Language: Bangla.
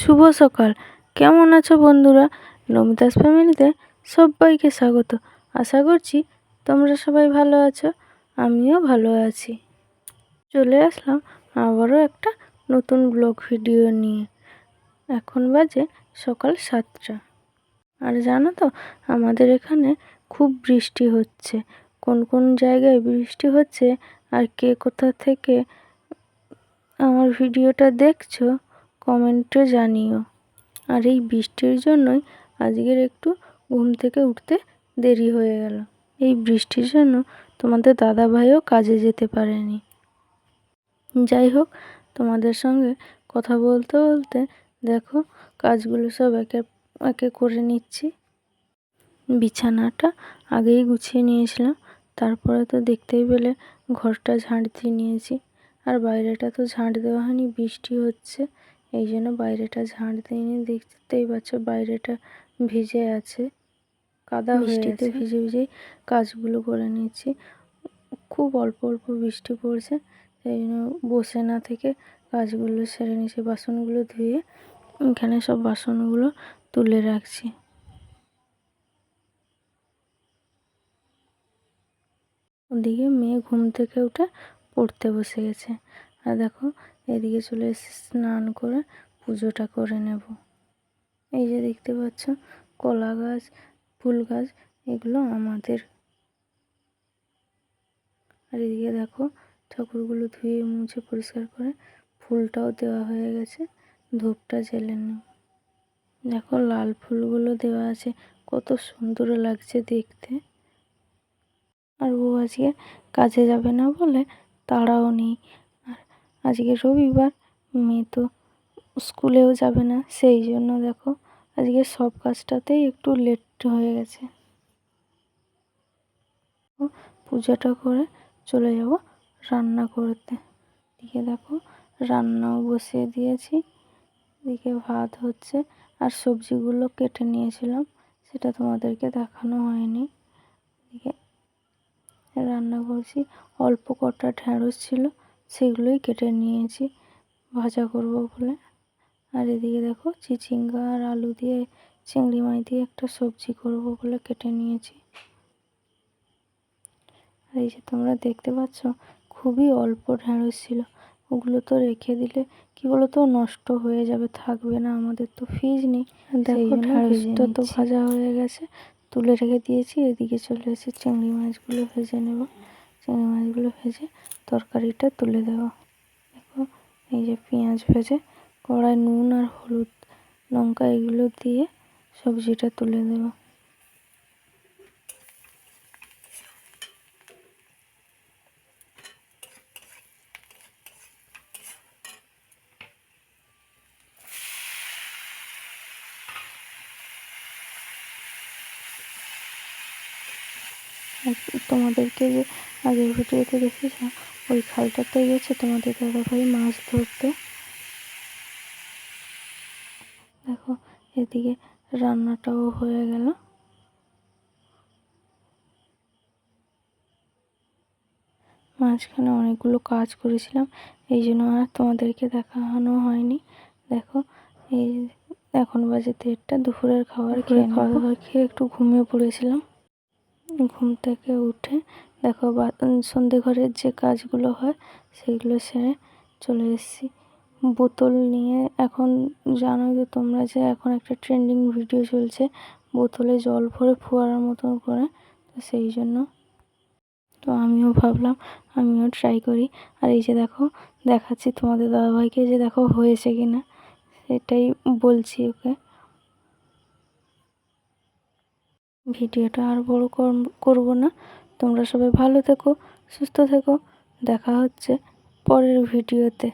শুভ সকাল। কেমন আছো বন্ধুরা? নমিতাস ফ্যামিলিতে সবাইকে স্বাগত। আশা করছি তোমরা সবাই ভালো আছো, আমিও ভালো আছি। চলে আসলাম আবারও একটা নতুন ব্লগ ভিডিও নিয়ে। এখন বাজে সকাল 7টা। আর জানো তো, আমাদের এখানে খুব বৃষ্টি হচ্ছে। কোন কোন জায়গায় বৃষ্টি হচ্ছে আর কে কোথা থেকে আমার ভিডিওটা দেখছো কমেন্টে জানিও। আর এই বৃষ্টির জন্যই আজকের একটু ঘুম থেকে উঠতে দেরি হয়ে গেল। এই বৃষ্টির জন্য তোমাদের দাদাভাইও কাজে যেতে পারেনি। যাই হোক, তোমাদের সঙ্গে কথা বলতে বলতে দেখো কাজগুলো সব একে একে করে নিচ্ছি। বিছানাটা আগেই গুছিয়ে নিয়েছিলাম, তারপরে তো দেখতেই পেলে ঘরটা ঝাঁট দিয়ে নিয়েছি। আর বাইরেটা তো ঝাঁট দেওয়া হয়নি, বৃষ্টি হচ্ছে, এই জন্য বাইরেটা ঝাঁট দিইনি। দেখতেই পাচ্ছ বাইরেটা ভিজে আছে, কাদা হয়ে আছে। ভিজে ভিজেই কাজগুলো করে নিচ্ছি। খুব অল্প অল্প বৃষ্টি পড়ছে, সেই জন্য বসে না থেকে কাজগুলো সেরে নিচ্ছি। বাসনগুলো ধুয়ে এখানে সব বাসনগুলো তুলে রাখছি। ওদিকে মেয়ে ঘুম থেকে উঠে পড়তে বসে গেছে। আর দেখো এদিকে চলে এসে স্নান করে পুজোটা করে নেব। এই যে দেখতে পাচ্ছ কলা গাছ, ফুল গাছ, এগুলো আমাদের। আর এদিকে দেখো ঠাকুরগুলো ধুয়ে মুছে পরিষ্কার করে ফুলটাও দেওয়া হয়ে গেছে, ধূপটা জ্বেলে নেব। দেখো লাল ফুলগুলো দেওয়া আছে, কত সুন্দর লাগছে দেখতে। আর ও আজকে কাজে যাবে না বলে তাড়াও নেই। আর আজকে রবিবার, মেয়ে তো স্কুলেও যাবে না, সেই জন্য দেখো আজকে সব কাজটাতেই একটু লেট হয়ে গেছে। পূজাটা করে চলে যাব রান্না করতে। এদিকে দেখো রান্নাও বসিয়ে দিয়েছি, এদিকে ভাত হচ্ছে। আর সবজিগুলো কেটে নিয়েছিলাম, সেটা তোমাদেরকে দেখানো হয়নি। এদিকে রান্না করছি, অল্প কটা ঢ্যাঁড়স ছিল, সেগুলোই কেটে নিয়েছি ভাজা করব বলে। আর এদিকে দেখো চিচিঙ্গা আর আলু দিয়ে, চিংড়ি মাছ দিয়ে একটা সবজি করব বলে কেটে নিয়েছি। আর এই যে তোমরা দেখতে পাচ্ছ খুবই অল্প ঢ্যাঁড়স ছিল, ওগুলো তো রেখে দিলে কি বলতো নষ্ট হয়ে যাবে, থাকবে না, আমাদের তো ফ্রিজ নেই। দেখো ঢ্যাঁড়সটা তো ভাজা হয়ে গেছে, তুলে রেখে দিয়েছি। এদিকে চলে এসে চিংড়ি মাছগুলো ভেজে নেব। চিংড়ি মাছগুলো ভেজে তরকারিটা তুলে দেব। দেখো এই যে পেঁয়াজ ভেজে কড়াই নুন আর হলুদ লঙ্কা এগুলো দিয়ে সবজিটা তুলে দেব। তোমাদেরকে যে আগের ভিডিওতে দেখেছিলাম, ওই খালটাতে গেছে তোমাদের দাদাভাই মাছ ধরতে। দেখো এদিকে রান্নাটাও হয়ে গেল। মাঝখানে অনেকগুলো কাজ করেছিলাম, এই জন্য আর তোমাদেরকে দেখানো হয়নি। দেখো এই এখন বাজে 1:30, দুপুরের খাবার খেয়ে একটু ঘুমিয়ে পড়েছিলাম। ঘুম থেকে উঠে দেখো সন্ধে ঘরের যে কাজগুলো হয় সেগুলো সেরে চলে এসেছি। বোতল নিয়ে, এখন জানোই তো তোমরা যে এখন একটা ট্রেন্ডিং ভিডিও চলছে বোতলে জল ভরে ফোয়ারার মতন করে, তো সেই জন্য তো আমিও ভাবলাম আমিও ট্রাই করি। আর এই যে দেখো দেখাচ্ছি তোমাদের দাদাভাইকে যে দেখো হয়েছে কিনা, সেটাই বলছি ওকে। ভিডিওটা আর বড় করব না, তোমরা সবাই ভালো থেকো, সুস্থ থেকো, দেখা হচ্ছে পরের ভিডিওতে।